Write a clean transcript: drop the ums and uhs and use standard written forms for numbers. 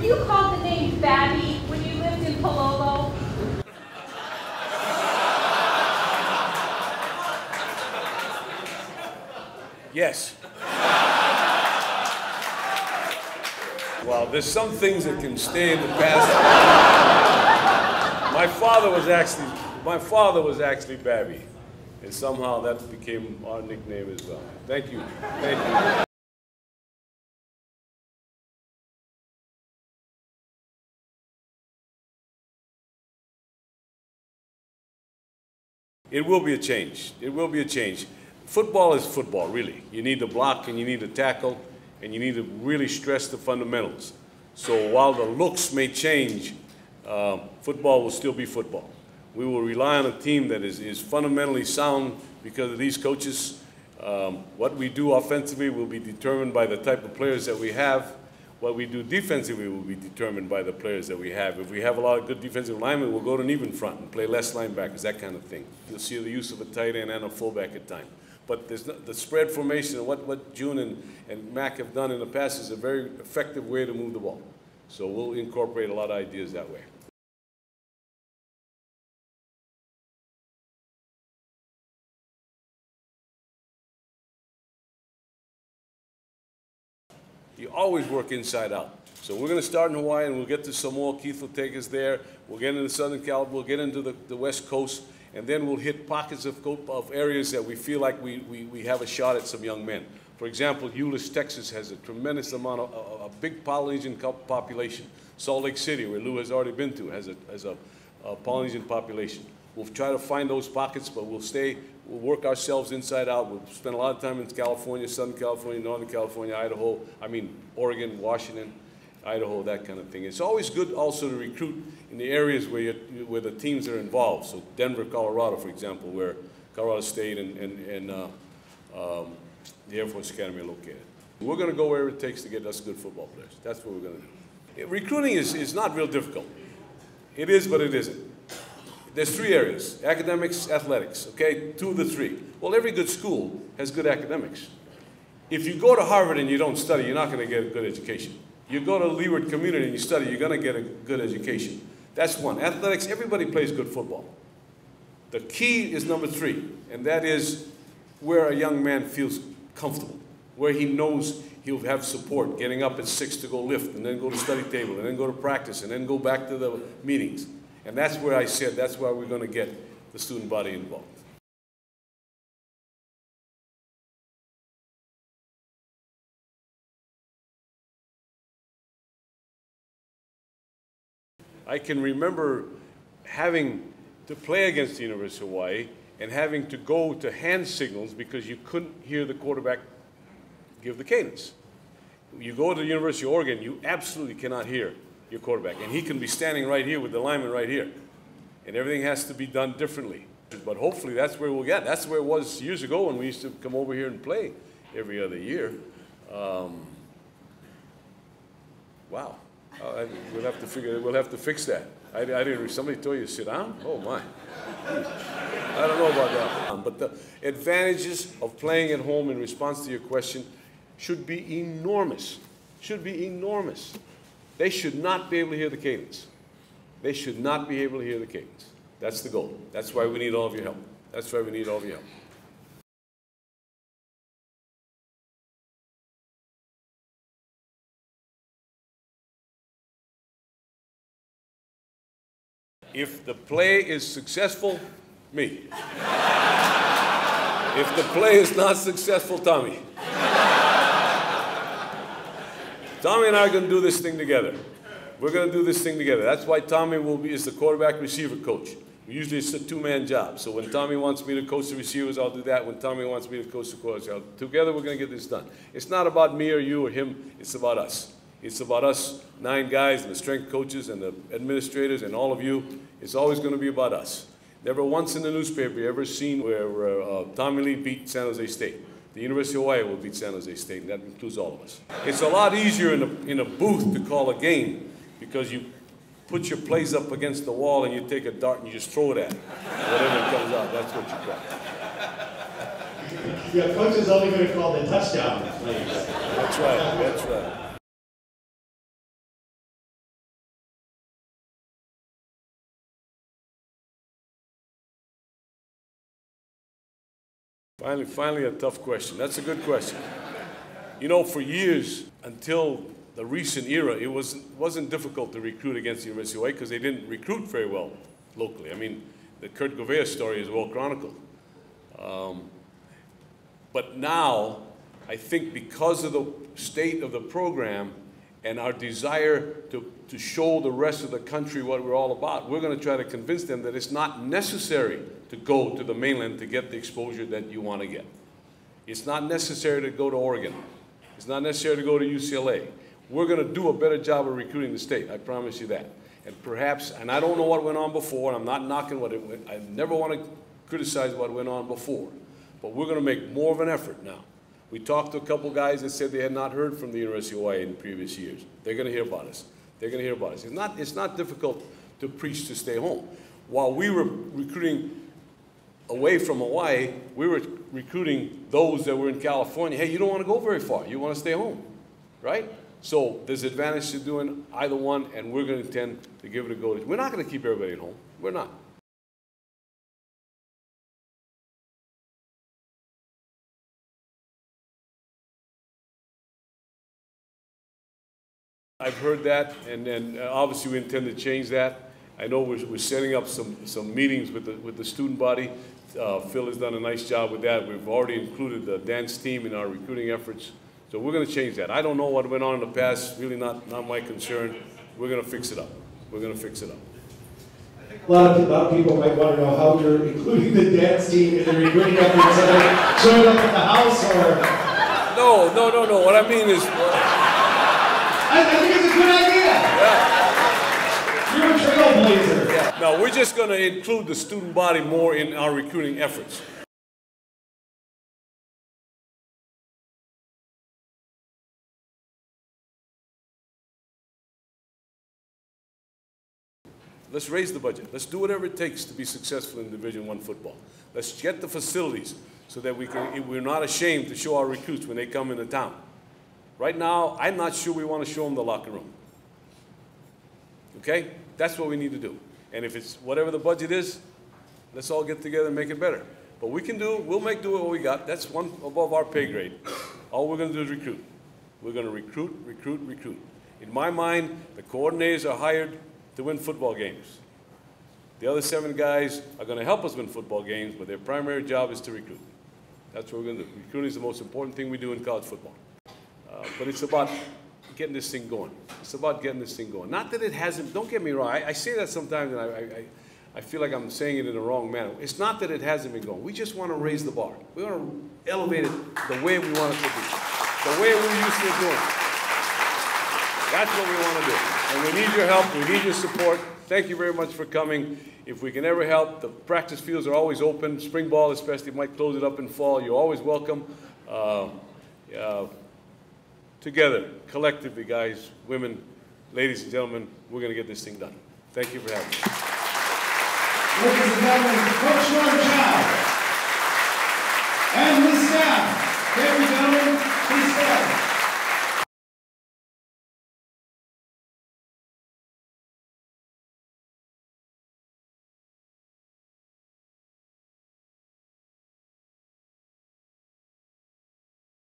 you called the name Babby when you lived in Palolo? Yes. Well, there's some things that can stay in the past. My father was actually Babby, and somehow that became our nickname as well. Thank you. Thank you. It will be a change. It will be a change. Football is football, really. You need to block and you need to tackle and you need to really stress the fundamentals. So while the looks may change, football will still be football. We will rely on a team that is fundamentally sound because of these coaches. What we do offensively will be determined by the type of players that we have. What we do defensively will be determined by the players that we have. If we have a lot of good defensive linemen, we'll go to an even front and play less linebackers, that kind of thing. You'll see the use of a tight end and a fullback at times. But the spread formation and what June and Mac have done in the past is a very effective way to move the ball. So we'll incorporate a lot of ideas that way. You always work inside out. So we're going to start in Hawaii, and we'll get to Samoa. Keith will take us there. We'll get into Southern California. We'll get into the West Coast, and then we'll hit pockets of areas that we feel like we have a shot at some young men. For example, Euless, Texas has a tremendous amount of a big Polynesian population. Salt Lake City, where Lou has already been to, has a Polynesian population. We'll try to find those pockets, but we'll work ourselves inside out. We'll spend a lot of time in California, Southern California, Northern California, Oregon, Washington, Idaho, that kind of thing. It's always good also to recruit in the areas where the teams are involved. So Denver, Colorado, for example, where Colorado State and the Air Force Academy are located. We're going to go wherever it takes to get us good football players. That's what we're going to do. Recruiting is not real difficult. It is, but it isn't. There's three areas: academics, athletics, okay? 2 of the 3. Well, every good school has good academics. If you go to Harvard and you don't study, you're not going to get a good education. You go to Leeward Community and you study, you're going to get a good education. That's one. Athletics, everybody plays good football. The key is number 3, and that is where a young man feels comfortable, where he knows he'll have support, getting up at 6 to go lift, and then go to study table, and then go to practice, and then go back to the meetings. And that's where I said that's why we're going to get the student body involved. I can remember having to play against the University of Hawaii and having to go to hand signals because you couldn't hear the quarterback give the cadence. You go to the University of Oregon, you absolutely cannot hear your quarterback. And he can be standing right here with the lineman right here. And everything has to be done differently. But hopefully that's where we'll get. That's where it was years ago when we used to come over here and play every other year. Wow. We'll have to fix that. I didn't, somebody told you to sit down? Oh my. I don't know about that. But the advantages of playing at home in response to your question should be enormous. Should be enormous. They should not be able to hear the cadence. They should not be able to hear the cadence. That's the goal. That's why we need all of your help. That's why we need all of your help. If the play is successful, me. If the play is not successful, Tommy. Tommy and I are going to do this thing together. We're going to do this thing together. That's why Tommy is the quarterback receiver coach. Usually it's a 2-man job. So when Tommy wants me to coach the receivers, I'll do that. When Tommy wants me to coach the quarterbacks, together we're going to get this done. It's not about me or you or him. It's about us. It's about us 9 guys and the strength coaches and the administrators and all of you. It's always going to be about us. Never once in the newspaper you ever seen where Tommy Lee beat San Jose State. The University of Hawaii will beat San Jose State, and that includes all of us. It's a lot easier in a booth to call a game because you put your plays up against the wall and you take a dart and you just throw it at it. Whatever comes out, that's what you got. Yeah, coach is only going to call the touchdown plays. That's right, that's right. Finally a tough question. That's a good question. You know, for years, until the recent era, it wasn't difficult to recruit against the University of Hawaii because they didn't recruit very well locally. I mean, the Kurt Govea story is well chronicled. But now, I think because of the state of the program and our desire to show the rest of the country what we're all about, we're going to try to convince them that it's not necessary to go to the mainland to get the exposure that you want to get. It's not necessary to go to Oregon. It's not necessary to go to UCLA. We're going to do a better job of recruiting the state, I promise you that. And perhaps, and I don't know what went on before, and I'm not knocking what it went, I never want to criticize what went on before, but we're going to make more of an effort now. We talked to a couple guys that said they had not heard from the University of Hawaii in previous years. They're going to hear about us. They're going to hear about us. It's not difficult to preach to stay home. While we were recruiting away from Hawaii, we were recruiting those that were in California. Hey, you don't want to go very far. You want to stay home, right? So there's advantage to doing either one, and we're going to tend to give it a go. We're not going to keep everybody at home. We're not. I've heard that, and then obviously we intend to change that. I know we're setting up some meetings with the student body. Phil has done a nice job with that. We've already included the dance team in our recruiting efforts. So we're going to change that. I don't know what went on in the past, really not my concern. We're going to fix it up. We're going to fix it up. A lot of people might want to know how you're including the dance team in the recruiting efforts. Are they showing up at the house or? No. What I mean is... I think it's a good idea. Yeah. You're a trailblazer. Yeah. No, we're just going to include the student body more in our recruiting efforts. Let's raise the budget. Let's do whatever it takes to be successful in Division I football. Let's get the facilities so that we're not ashamed to show our recruits when they come into town. Right now, I'm not sure we want to show them the locker room. Okay? That's what we need to do. And if it's whatever the budget is, let's all get together and make it better. But we'll do what we got. That's one above our pay grade. All we're going to do is recruit. We're going to recruit. In my mind, the coordinators are hired to win football games. The other 7 guys are going to help us win football games, but their primary job is to recruit. That's what we're going to do. Recruiting is the most important thing we do in college football. But it's about getting this thing going. It's about getting this thing going. Not that it hasn't, don't get me wrong, I say that sometimes and I feel like I'm saying it in the wrong manner. It's not that it hasn't been going. We just want to raise the bar. We want to elevate it the way we want it to be. The way we're used to doing it. That's what we want to do. And we need your help, we need your support. Thank you very much for coming. If we can ever help, the practice fields are always open. Spring ball especially, might close it up in fall. You're always welcome. Together, collectively, guys, women, ladies and gentlemen, we're going to get this thing done. Thank you for having me. Ladies and gentlemen, Coach Chow and his staff.